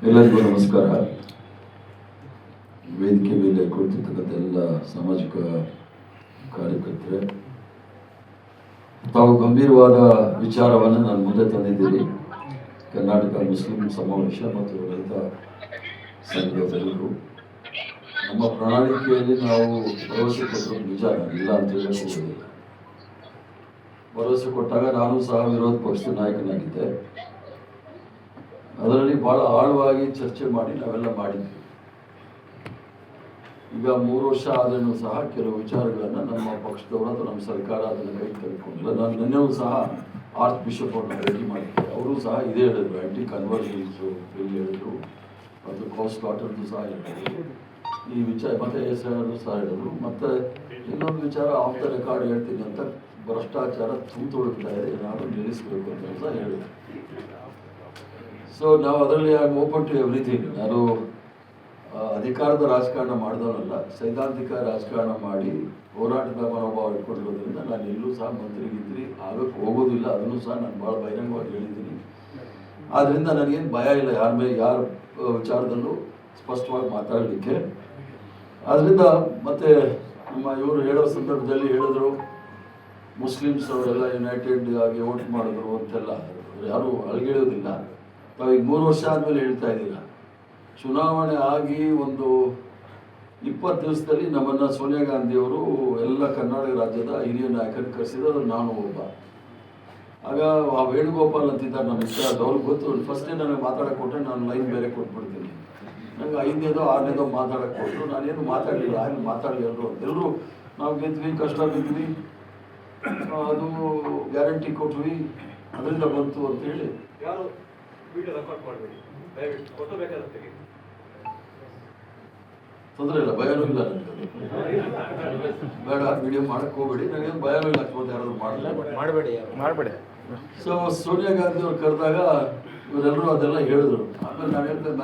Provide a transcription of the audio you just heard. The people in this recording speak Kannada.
ಎಲ್ಲರಿಗೂ ನಮಸ್ಕಾರ. ವೇದಿಕೆ ಮೇಲೆ ಕುಳಿತಿರ್ತಕ್ಕಂಥ ಎಲ್ಲ ಸಾಮಾಜಿಕ ಕಾರ್ಯಕರ್ತರೆ, ತಾವು ಗಂಭೀರವಾದ ವಿಚಾರವನ್ನು ನಾನು ಮುಂದೆ ತಂದಿದ್ದೀನಿ. ಕರ್ನಾಟಕ ಮುಸ್ಲಿಂ ಸಮಾವೇಶ ಮತ್ತು ರೈತ ಸಂಘದವರು ನಮ್ಮ ಪ್ರಣಾಳಿಕೆಯಲ್ಲಿ ನಾವು ಭರವಸೆ ಕೊಟ್ಟರು ನಿಜ, ಇಲ್ಲ ಅಂತ ಹೇಳಕ್ಕೆ ಹೋಗೋದಿಲ್ಲ. ಭರವಸೆ ಕೊಟ್ಟಾಗ ನಾನು ಸಹ ವಿರೋಧ ಪಕ್ಷದ ನಾಯಕನಾಗಿದ್ದೆ. ಅದರಲ್ಲಿ ಬಹಳ ಆಳವಾಗಿ ಚರ್ಚೆ ಮಾಡಿ ನಾವೆಲ್ಲ ಮಾಡಿದ್ವಿ. ಈಗ 3 ವರ್ಷ ಆದ್ರೂ ಸಹ ಕೆಲವು ವಿಚಾರಗಳನ್ನು ನಮ್ಮ ಪಕ್ಷದವರು ಅಥವಾ ನಮ್ಮ ಸರ್ಕಾರ ಅದನ್ನು ಕೈ ತೆಗೆದುಕೊಂಡಿಲ್ಲ. ನಾನು ನಿನ್ನೆಯೂ ಸಹ ಆರ್ಚ್ ಬಿಷಪ್ ಅವ್ರನ್ನ ಭೇಟಿ ಮಾಡಿದ್ದೆ. ಅವರು ಸಹ ಇದೇ ಹೇಳಿದ್ರು, ಆ್ಯಂಟಿ ಕನ್ವರ್ಷನ್ಸು ಬಿಲ್ ಹೇಳಿದ್ರು ಮತ್ತು ಕಾಸ್ಟ್ ವಾಟರ್ದು ಸಹ ಹೇಳಿದ್ರು. ಈ ವಿಚಾರ ಮತ್ತೆ SIR ಸಹ ಹೇಳಿದ್ರು. ಮತ್ತು ಇನ್ನೊಂದು ವಿಚಾರ ಆಫ್ ದ ರೆಕಾರ್ಡ್ ಹೇಳ್ತೀನಿ ಅಂತ, ಭ್ರಷ್ಟಾಚಾರ ತುಂಬಿತೊಡಗ್ತಾ ಇದೆ, ಏನಾದರೂ ನಿಲ್ಲಿಸಬೇಕು ಅಂತ ಸಹ ಹೇಳಿದ್ರು. ಸೊ ನಾವು ಅದರಲ್ಲಿ I am open to everything. ನಾನು ಅಧಿಕಾರದ ರಾಜಕಾರಣ ಮಾಡಿದವನಲ್ಲ, ಸೈದ್ಧಾಂತಿಕ ರಾಜಕಾರಣ ಮಾಡಿ ಹೋರಾಟದ ಮನೋಭಾವ ಇಟ್ಕೊಂಡಿರೋದ್ರಿಂದ ನಾನು ಎಲ್ಲೂ ಸಹ ಮಂತ್ರಿಗಿದ್ರಿ ಆಗಕ್ಕೆ ಹೋಗೋದಿಲ್ಲ. ಅದನ್ನು ಸಹ ನಾನು ಭಾಳ ಬಹಿರಂಗವಾಗಿ ಹೇಳಿದ್ದೀನಿ. ಆದ್ದರಿಂದ ನನಗೇನು ಭಯ ಇಲ್ಲ ಯಾರ ಮೇಲೆ ಯಾರ ವಿಚಾರದಲ್ಲೂ ಸ್ಪಷ್ಟವಾಗಿ ಮಾತಾಡಲಿಕ್ಕೆ. ಆದ್ದರಿಂದ ಮತ್ತೆ ನಮ್ಮ ಇವರು ಹೇಳೋ ಸಂದರ್ಭದಲ್ಲಿ ಹೇಳಿದ್ರು, ಮುಸ್ಲಿಮ್ಸ್ ಅವರೆಲ್ಲ ಯುನೈಟೆಡ್ ಆಗಿ ವೋಟ್ ಮಾಡಿದ್ರು ಅಂತೆಲ್ಲ ಯಾರೂ ಅಳಗಿಡೋದಿಲ್ಲ. ತಾವೀಗ 3 ವರ್ಷ ಆದಮೇಲೆ ಹೇಳ್ತಾ ಇದ್ದೀರಾ. ಚುನಾವಣೆ ಆಗಿ ಒಂದು 20 ದಿವಸದಲ್ಲಿ ನಮ್ಮನ್ನು ಸೋನಿಯಾ ಗಾಂಧಿಯವರು ಎಲ್ಲ ಕರ್ನಾಟಕ ರಾಜ್ಯದ ಹಿರಿಯ ನಾಯಕರು ಕರೆಸಿದ್ರು, ನಾನು ಒಬ್ಬ. ಆಗ ಆ ವೇಣುಗೋಪಾಲ್ ಅಂತಿದ್ದಾರೆ ನಮ್ಮ ಇಷ್ಟ, ಅವ್ರಿಗೆ ಗೊತ್ತು. ಫಸ್ಟೇ ನನಗೆ ಮಾತಾಡೋಕೆ ಕೊಟ್ಟರೆ ನಾನು ಲೈನ್ ಬೇರೆ ಕೊಟ್ಬಿಡ್ತೀನಿ. ನಂಗೆ 5ನೇದೋ 6ನೇದೋ ಮಾತಾಡೋಕೆ ಕೊಟ್ಟರು. ನಾನೇನು ಮಾತಾಡಲಿಲ್ಲ. ಆಗ ಮಾತಾಡಲಿ ಎಲ್ಲರೂ ನಾವು ಗೆದ್ವಿ, ಕಷ್ಟ ಬಿದ್ವಿ, ಅದು ಗ್ಯಾರಂಟಿ ಕೊಟ್ವಿ, ಅದರಿಂದ ಬಂತು ಅಂತೇಳಿ. ಯಾರು ವಿಡಿಯೋ ರೆಕಾರ್ಡ್ ಮಾಡಬೇಡಿ, ದಯವಿಟ್ಟು ಫೋಟೋ ಬೇಕಾದ್ರೆ ತೆಗಿ. ತೊಂದರೆ ಇಲ್ಲ, ಭಯನೂ ಇಲ್ಲ ನನಗೆ. ಬೇಡ, ವಿಡಿಯೋ ಮಾಡಕ್ಕೆ ಹೋಗ್ಬೇಡಿ, ನನಗೇನು ಭಯನೂ ಇಲ್ಲ. ಅಕಸ್ಮಾತ್ ಯಾರಾದ್ರು ಮಾಡಬೇಡಿ. ಸೊ ಸೋನಿಯಾ ಗಾಂಧಿ ಅವ್ರು ಕರೆದಾಗ ಇವರೆಲ್ಲರೂ ಅದೆಲ್ಲ ಹೇಳಿದ್ರು. ಆಮೇಲೆ ನಾನು ಹೇಳ್ತೇನೆ,